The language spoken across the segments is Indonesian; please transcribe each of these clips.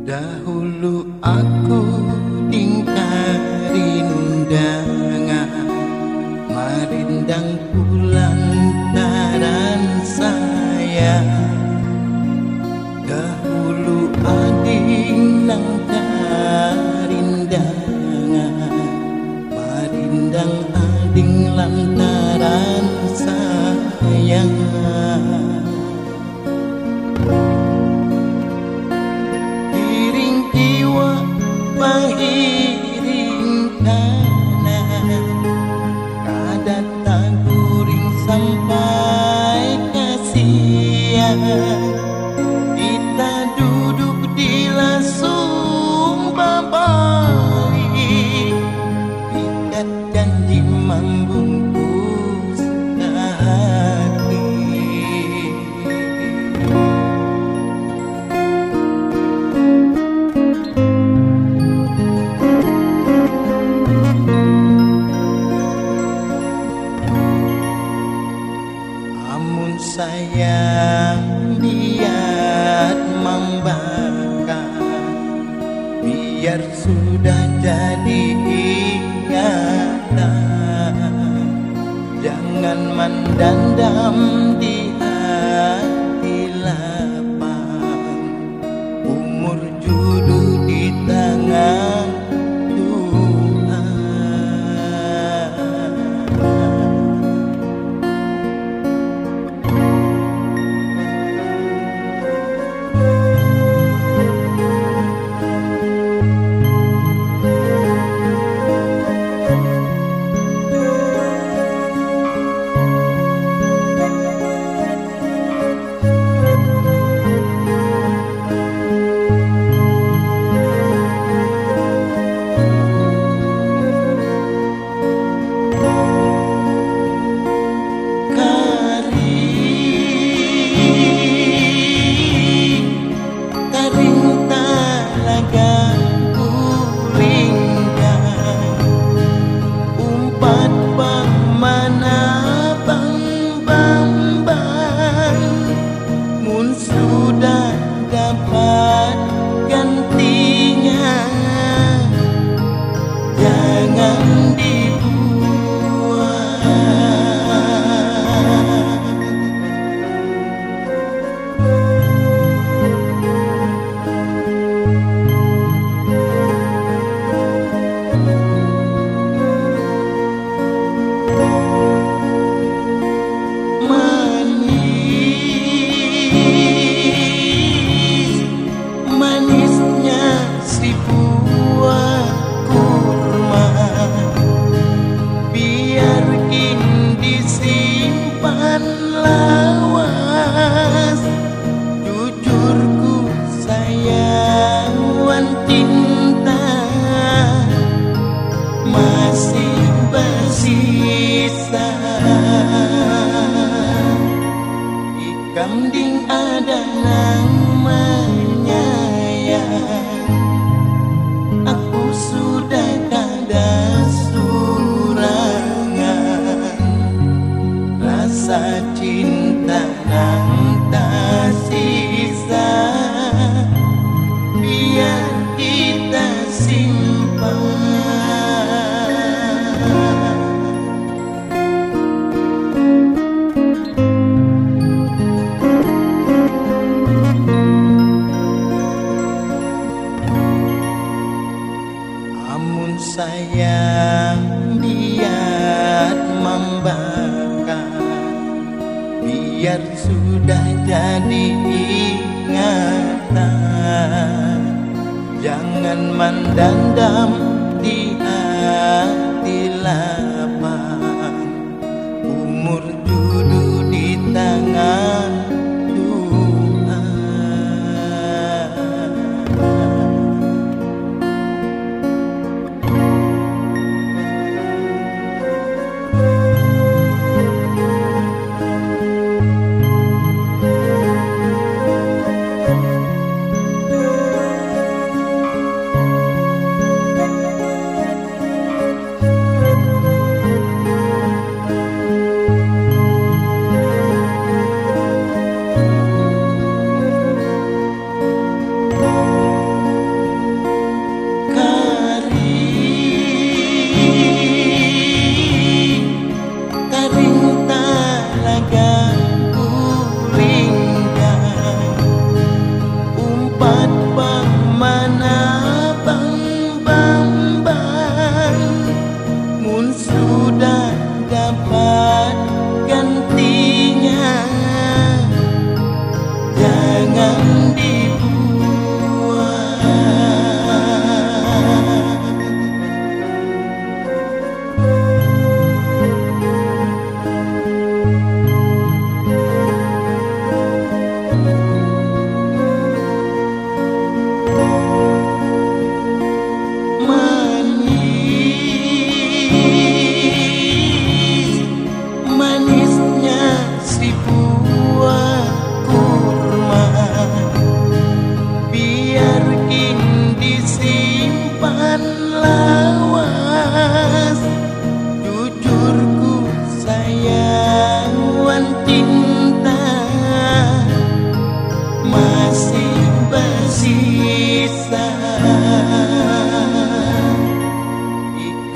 Dahulu aku rindangan marindang kulantaran saya. Dahulu ading nang karindangan marindang ading lantaran saya. Pahiring kanan kadat taguring sampai kasihan. Kita duduk di lasung babali, ikat janji membungkus hati. Sayang biar membakar, biar sudah jadi ingatan. Jangan mendendam di hati lapang, umur jodoh di tangan Tuhan. Sudah dapat gantinya, jangan lawas. Jujurku sayang wan cinta masih bersisa. Ikam ding ada namanya ya, aku sudah kada surangan. Rasa cinta nang tak sisa, biar kita simpan. Amun sayang biar membakar, biar sudah jadi ingatan. Jangan mendendam di hati lapang, umur jodoh di tangan Tuhan.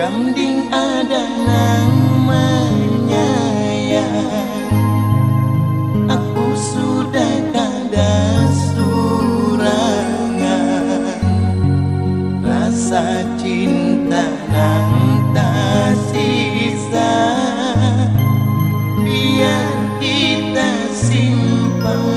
Ganding ada namanya ya. Aku sudah kada surangan, rasa cinta nang tak sisa, biar kita simpan.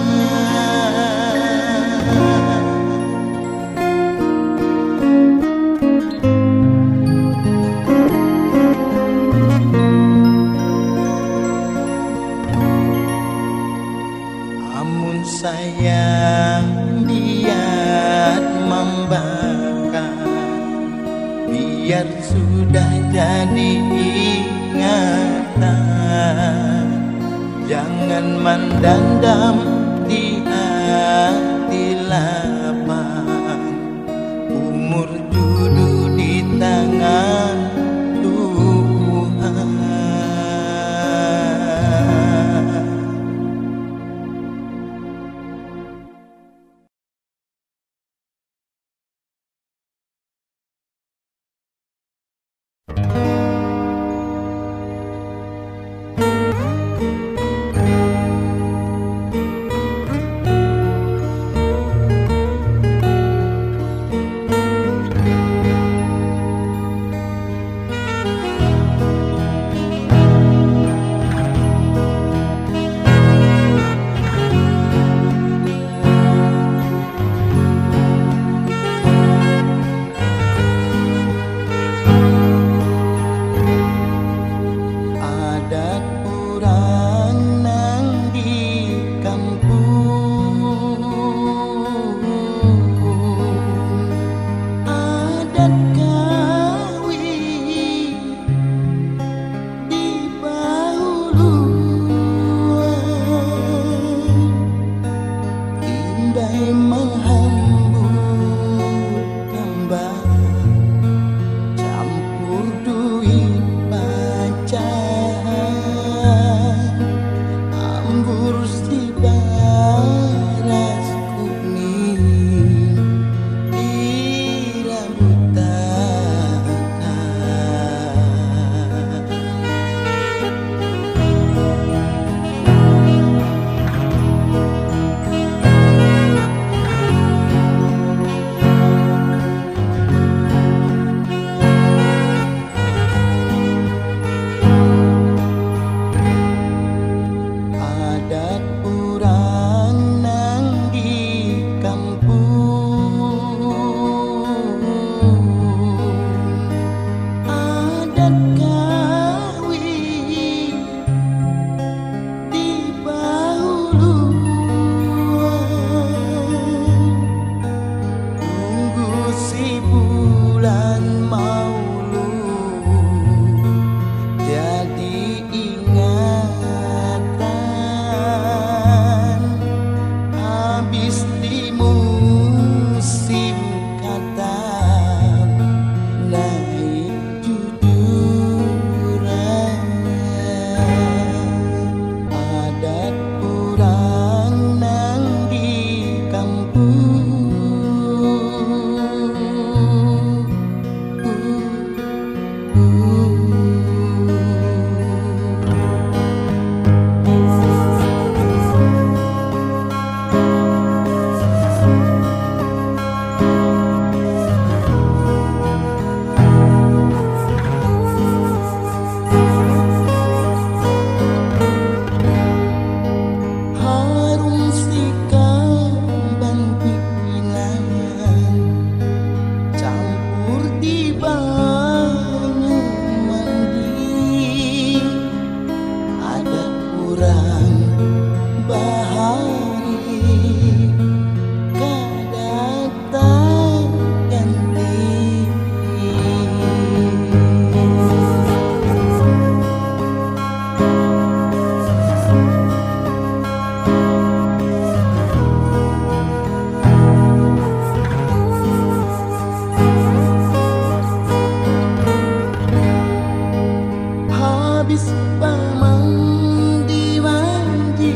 Amun sayang biar membakar, biar sudah jadi ingatan. Jangan mendendam di hati lapang, umur judu di tangan Tuhan. Adat urang nang di kampung, adat kawin di bahuluan, indai menghambur kembang, campur duit ambur si baras kuning di adat urang nang di kampung, adat kawin di bahuluan, tunggu si bulan maulud jadi habis di musim katam naik jujuran. Adat urang nang di kampung, harum si kambang pinangan, campur di banyu mandi. Adat urang bahari kada tak ganti. Habis pamandi mandi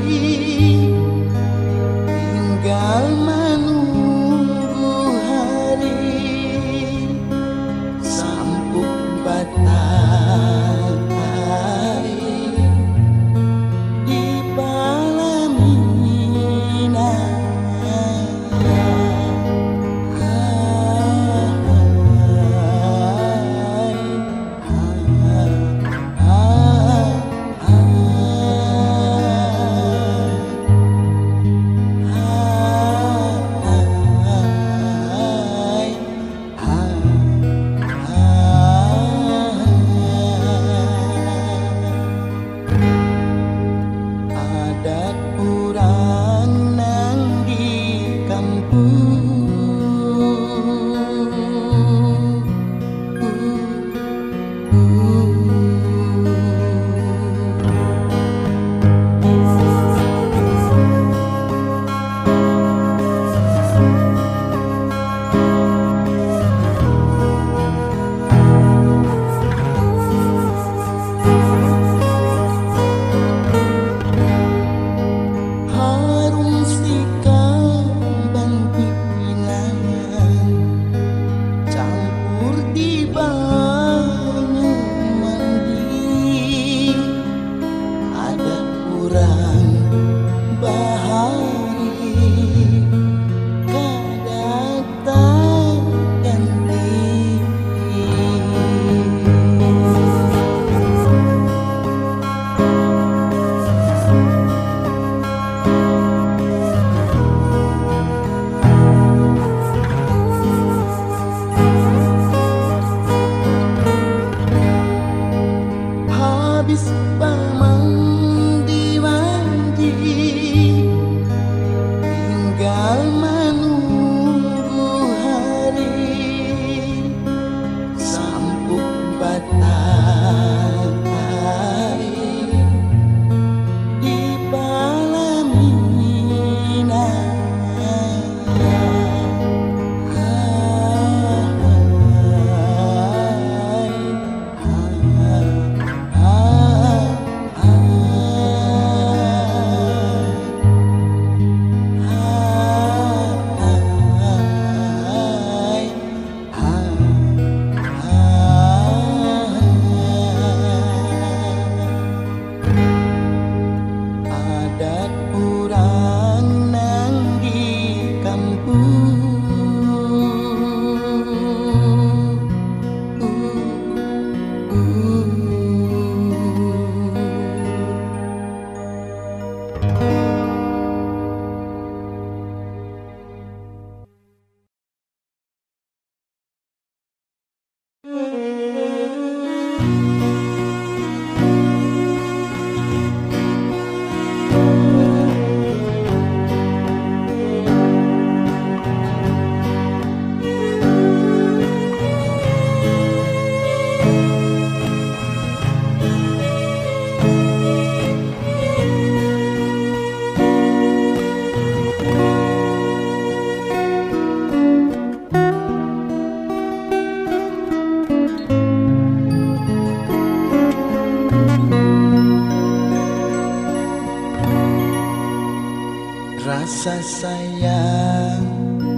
Rasa sayang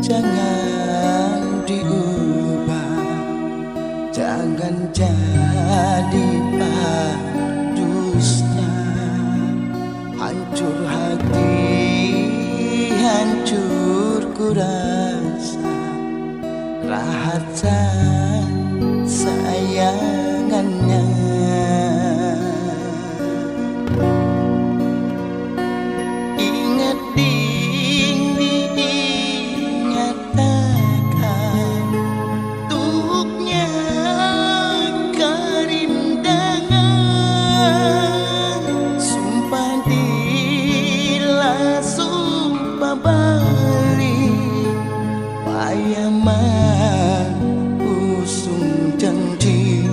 jangan diubah, jangan jadi padusnya. Hancur hati, hancur kurasa, rahasia sayangannya. Ingat diingatakan tuknya kerindangan, sumpah dila sumpah balik, payaman usung janji.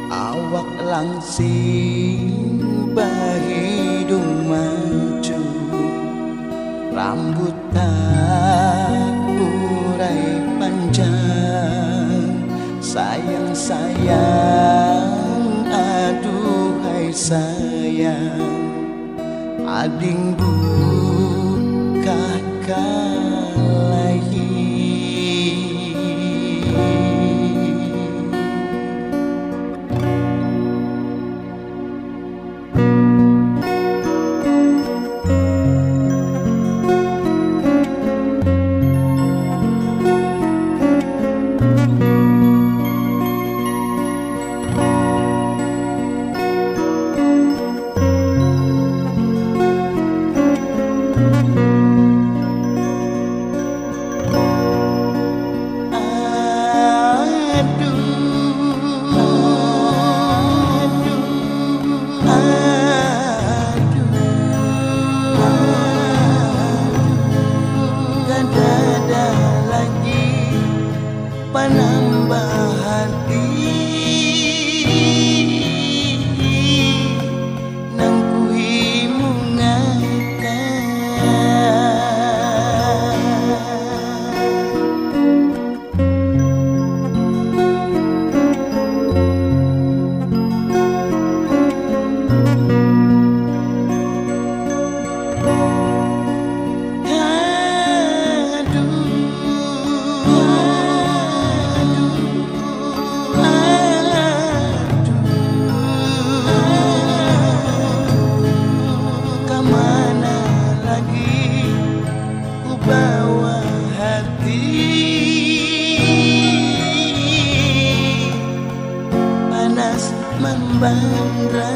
Awak langsing bahidung maju, rambut tak urai panjang. Sayang sayang, aduhai sayang, ading buka lagi. Penambah hati nang kui kemana lagi ku bawa hati, panas membara.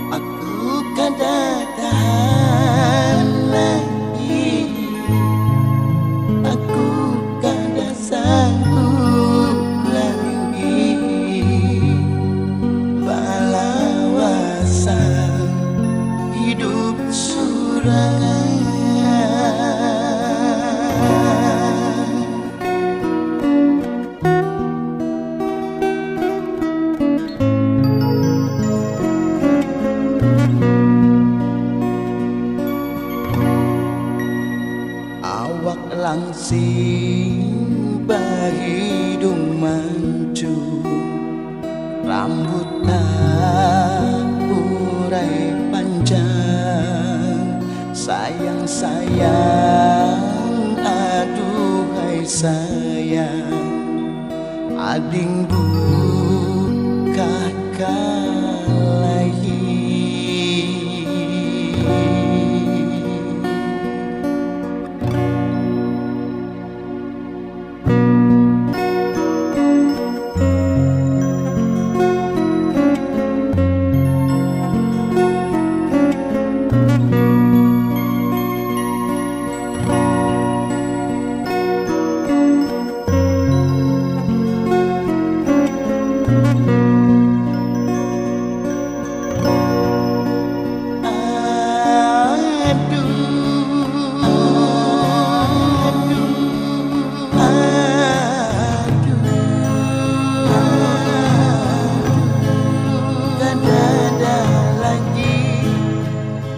Aku kada tahan lagi, aku kada sanggup lagi balawasan hidup surangan. Awak langsing bahidung maju, rambut tak urai panjang. Sayang sayang, aduhai sayang, ading buka lagi.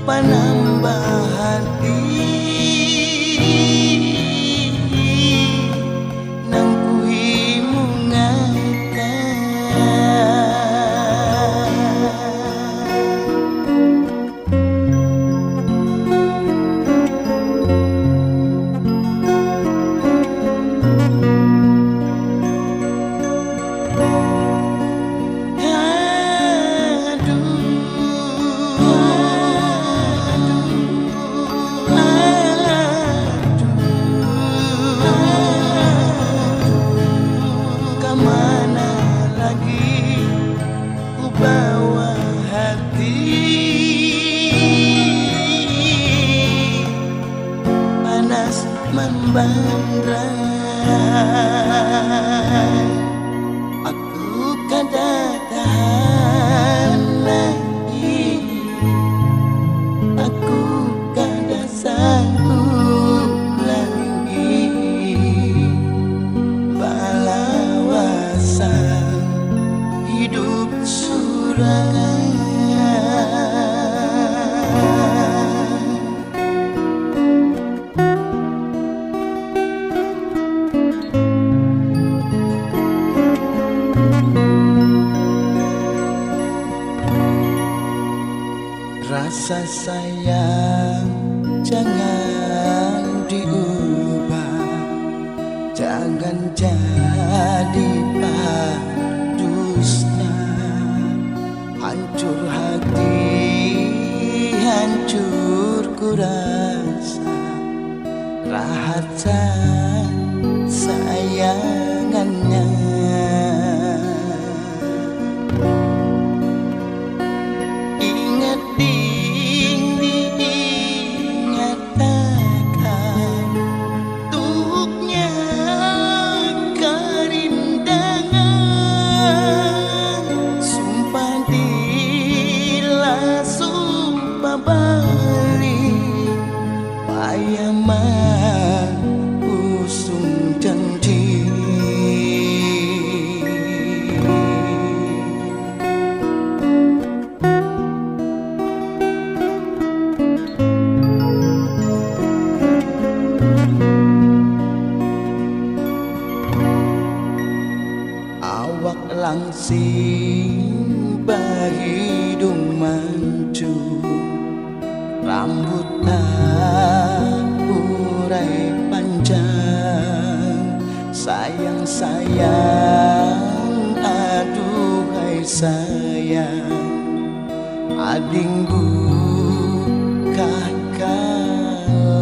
penambah hati nang kuimu kemana lagi ku bawa hati panas membara aku kada tahan lagi aku kada sanggup lagi balawasan hidup surangan rasa sayang jangan diubah, jangan jadi dusta. Hancur hati, hancur kurasa, rahasia sayangannya. Ingat diingatakan tuhuknya kerindangan, sumpah dila sumpah balik payaman usung janji. Awak langsing bahidung mancung, rambut urai panjang. Sayang sayang aduhai sayang, ading buka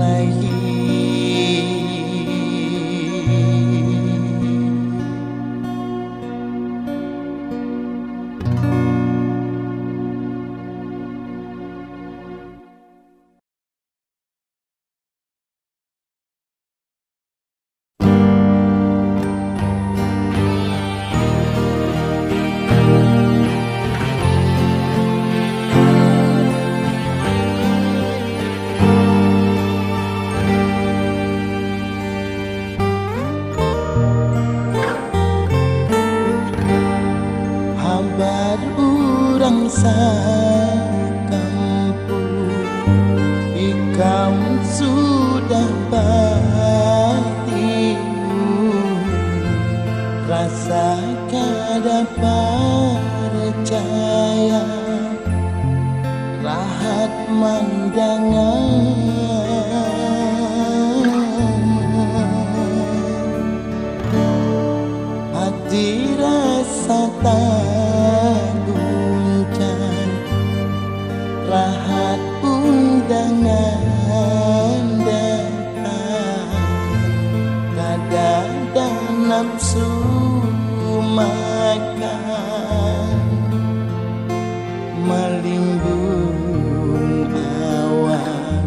lagi. Kabar urang sakampung, ikam sudah patimu, rasa kada percaya, rahat mandangan. Hati rasa guncang, rahat undangan datang, kada nafsu makan, melimbung awak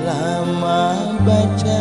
lama baca.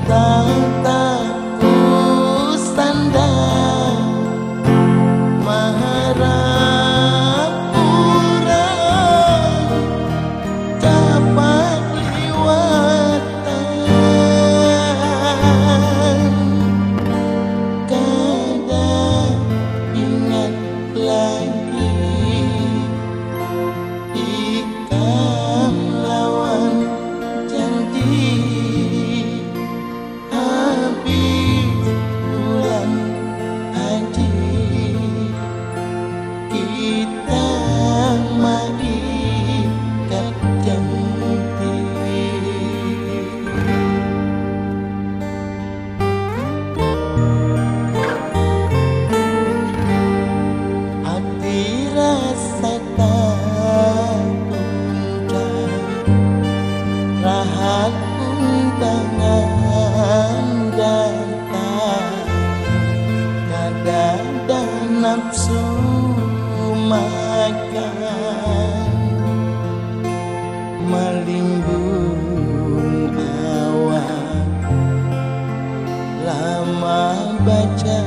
tataku sandang Maharapura dapat liwatan kadang ingat lagi ikam lawan janji habis bulan haji kita mengikat janji hati rasa rahat undangan datang kadang dan nafsu makan melimbung awan lama baca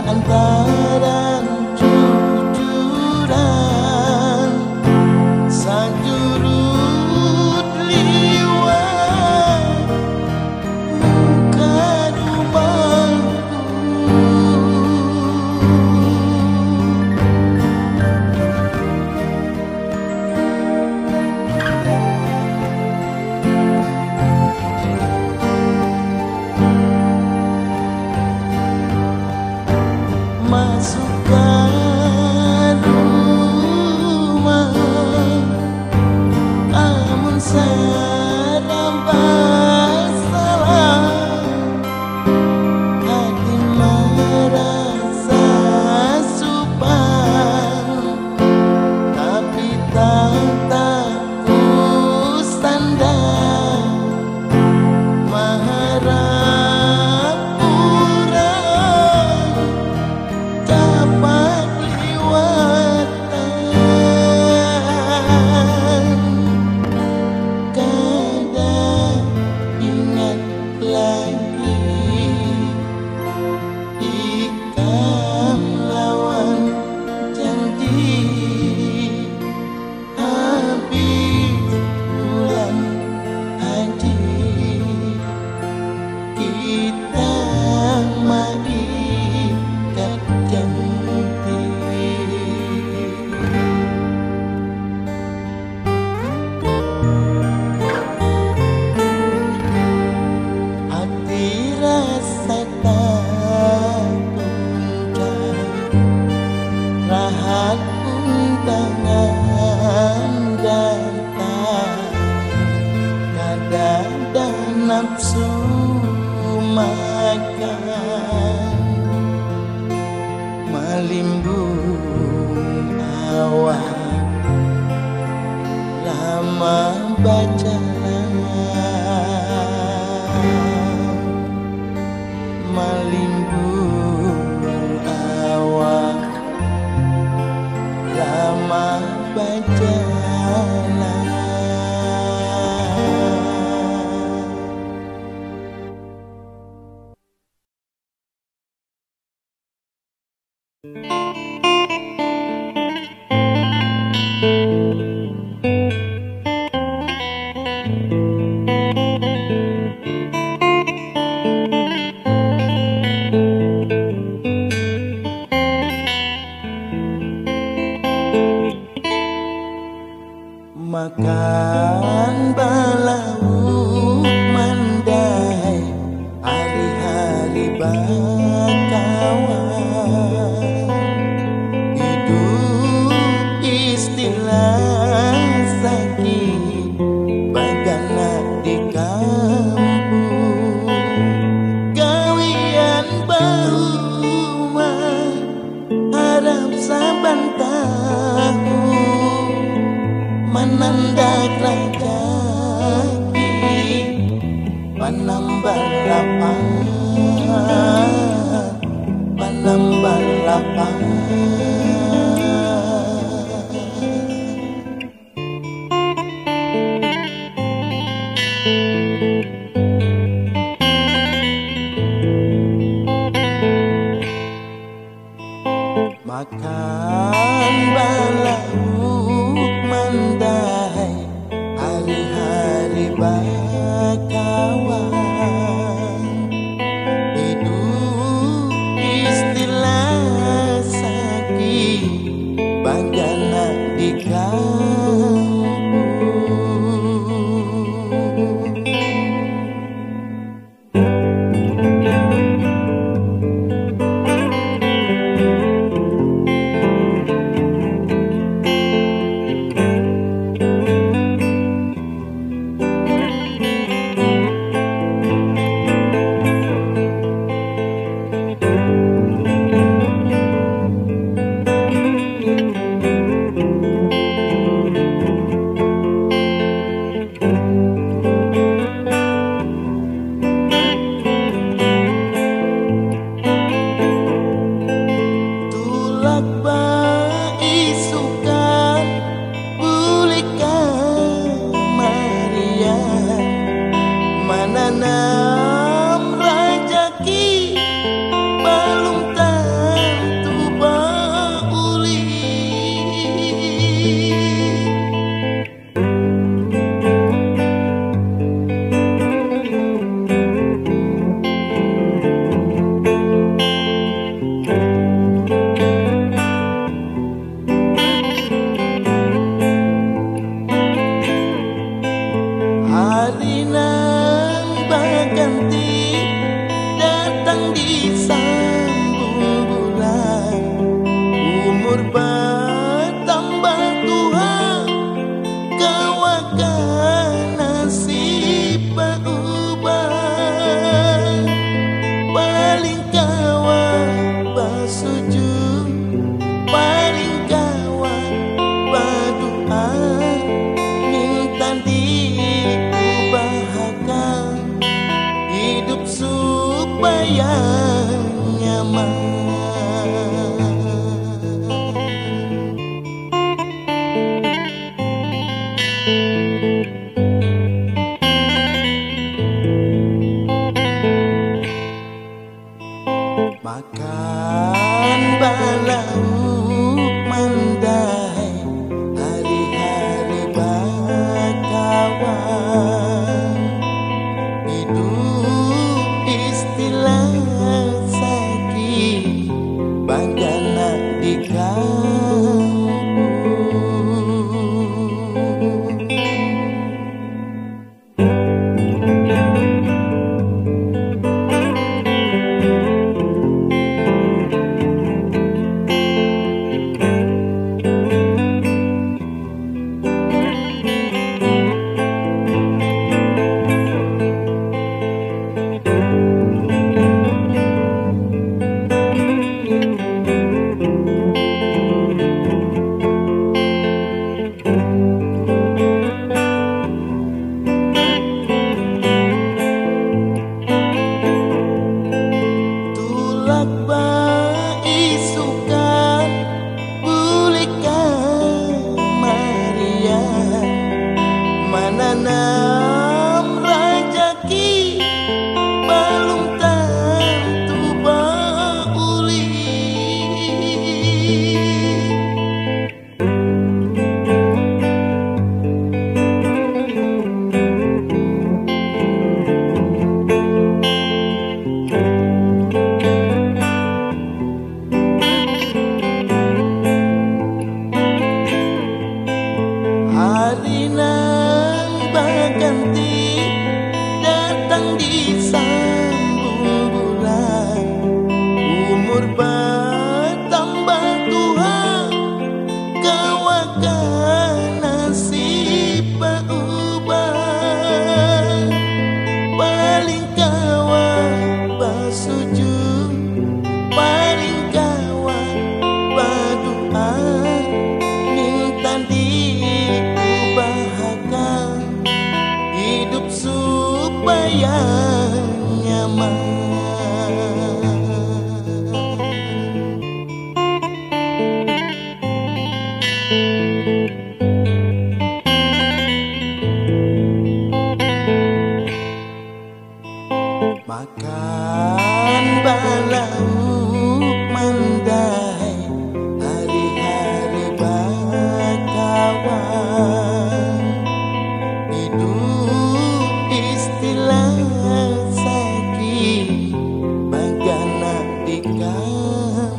Antaran jujuran sajurut liwat muka rumahku masuk ke rumah amun sarabah salah hati merasa supan tapi tataku sandang Maharapura dapat liwatan kadang ingat lagi ikam lawan janji habis bulan haji kita mengikat janji hati rasa tertunda rahat undangan datang kadang dan nafsu makan melimbung awan lama baca melimbung awan lama baca makan bala Panambal lapang, panambal lapang. Makan balauk mandai, hari-hari bakawan. Hidup istilah sakit, bagaimana di kampung. Menanam rajaki belum tentu bauli. Hari ganti datang di sambung bulan, umur bertambah tua, kawakan nasib berubah. Paling kawa bersujud, paling kawa berdoa, minta diubahkan hidup supaya nyaman. Makan balauk mandai, hari-hari bakawan. Hidup istilah sakit, bagaimana di kampung. Menanam rajaki belum tentu bauli. Hari ganti datang di sambung bulan, umur bertambah tua, kawakan nasib berubah. Paling kawa bersujud, paling kawa berdoa, minta diubahkan hidup supaya nyaman. Makan balauk mandai hari-hari bakawan, hidup istilah sakit bagana di kampung.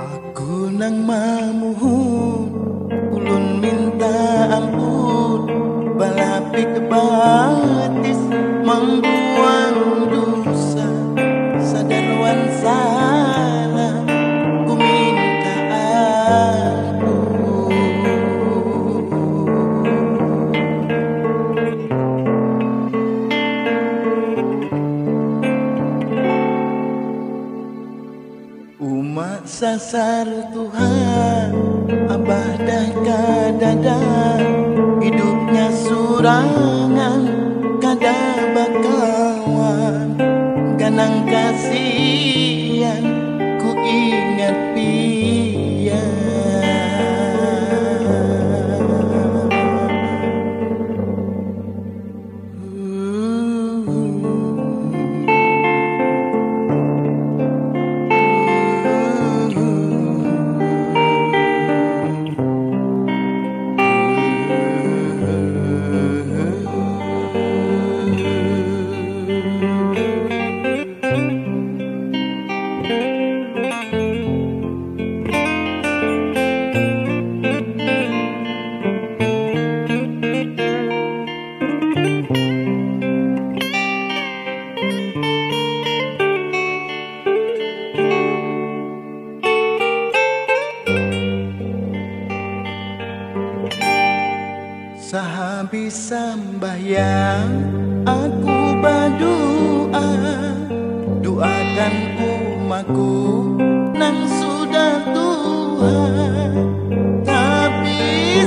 Aku nang mamuhun, ulun minta ampun, balapik batis membuang dosa, sadarwan salah, ku minta ampun. Umat sasar Tuhan, abah dah kadadang, hidupnya surangan, kada bakawan, ganang kasihan, ku ingat pian. Sehabis sembahyang aku berdoa, doakan umatku nang sudah Tuhan, tapi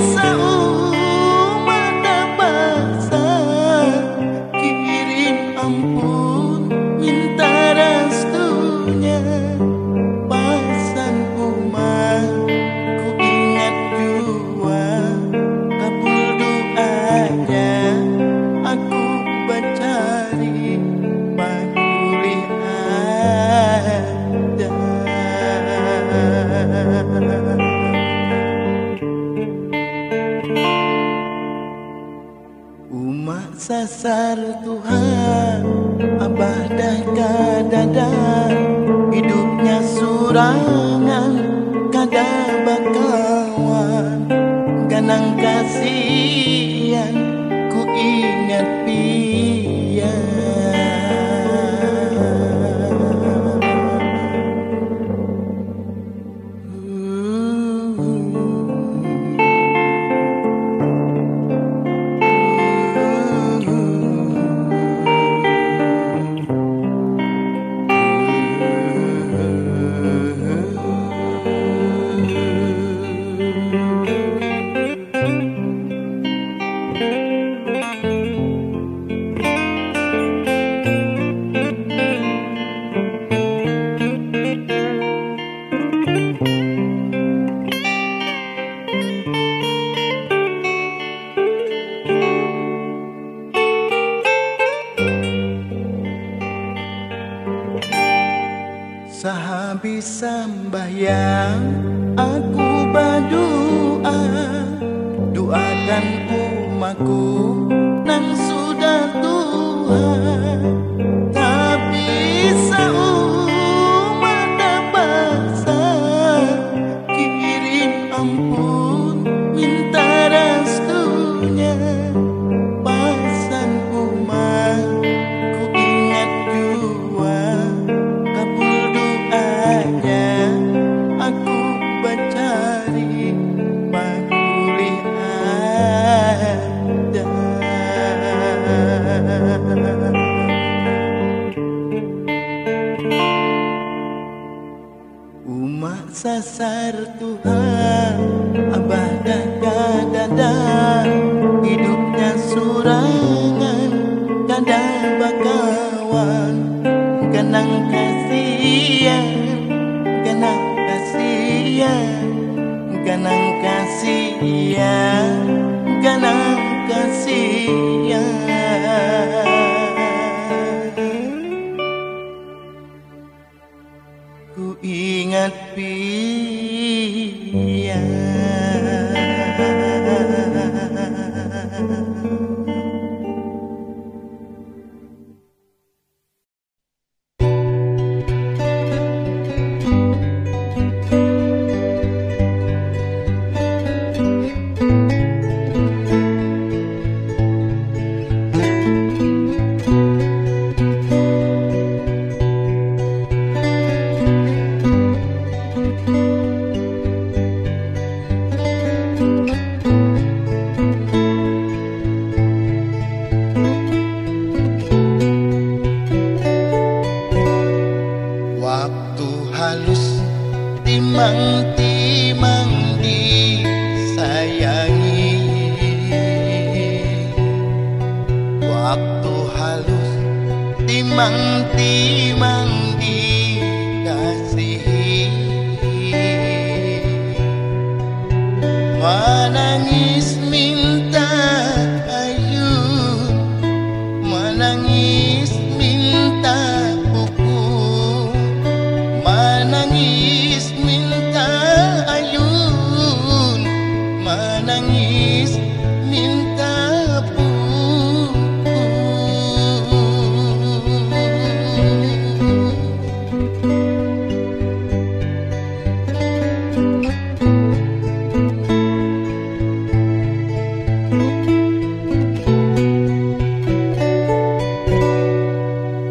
seumat bangsa kirim ampun minta restunya, pasan umat ku ingat jua, kabul doanya aku mencari pagulih ada. Umat sasar Tuhan, abah dah kadadang, hidupnya surangan, kada bakawan, ganang kasihan, ku ingat pian. Sehabis sembahyang aku berdoa, doakan umatku nang sudah Tuhan, tapi seumat bangsa kirim ampun minta restunya pasan umat ku ingat jua kabul doanya aku mencari pagulih ada umat sasar Tuhan abah dadah hidupnya surangan kada bakawan ganang kasihan ganang kasihan ganang kasihan ganang kasihan ku ingat pian waktu halus timang-timang disayangi waktu halus timang-timang dikasihi menangis minta ayun menangis minta menangis minta ayun menangis minta buku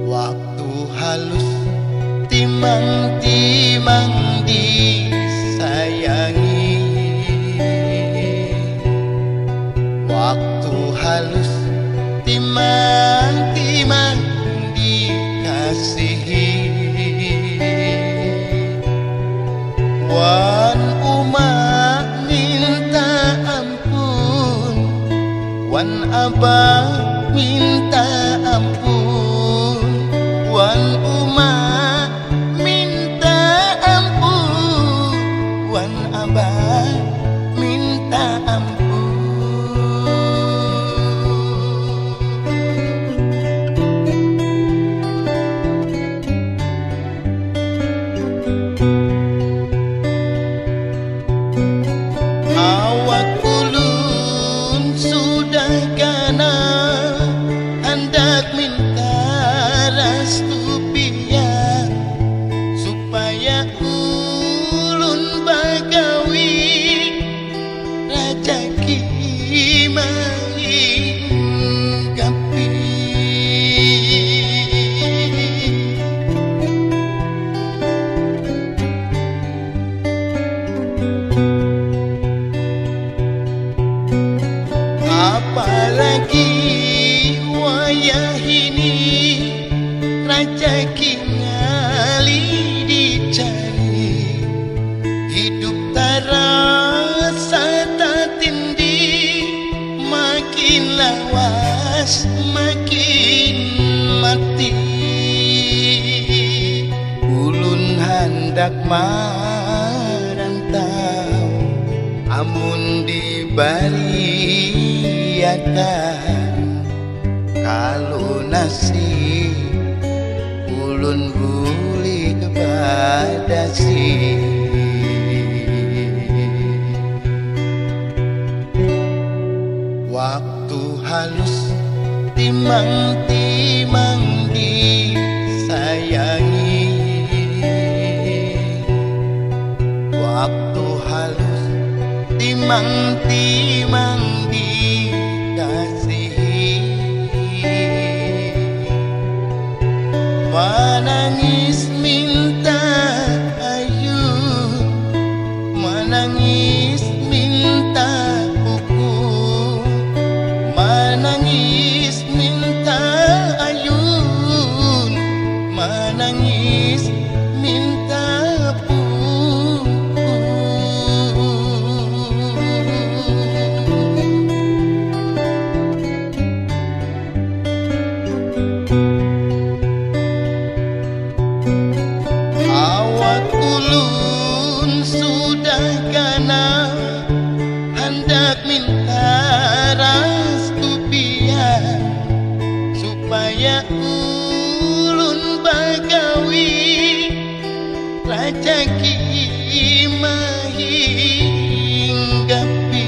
waktu halus timang-timang disayangi waktu halus timang-timang dikasihi wan umat minta ampun wan abah minta ampun wan umat minta ampun wan abah minta ampun awak ulun sudah kana hendak minta restu pian supaya ulun bagawi rajaki manggapi apalagi wayah ini rajaki ngali dicari hidup terasa tak tindi makin lawas makin mati ulun hendak merantau amun dibariakan kalau nasib ulun boleh badasi waktu halus timang-timang disayangi waktu halus timang-timang dikasihi. Menangis minta ayun, menangis minta hukum, menangis minta ayun, menangis minta pupu. Awak ulun sudah gana, hendak minta restu biar supaya ulun bagawi rajaki mahinggapi.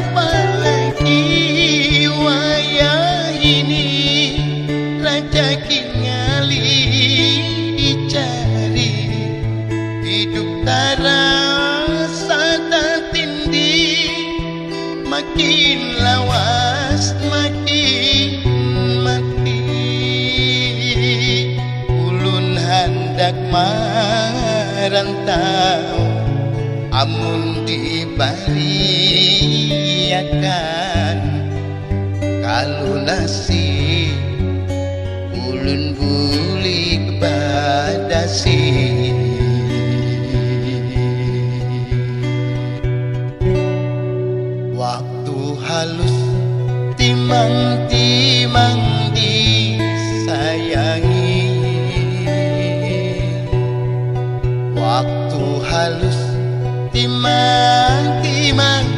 Apalagi wayah ini rajaki ngali dicari, hidup tarasa tak tindi, makin lawas makin mati. Ulun hendak merantau, amun dibariakan kalau nasi ulun buli kebadasi. Waktu halus timang-timang disayangi, waktu halus timang-timang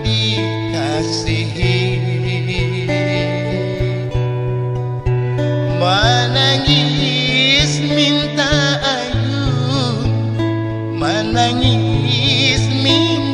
dikasihi. Menangis minta ayun, menangis minta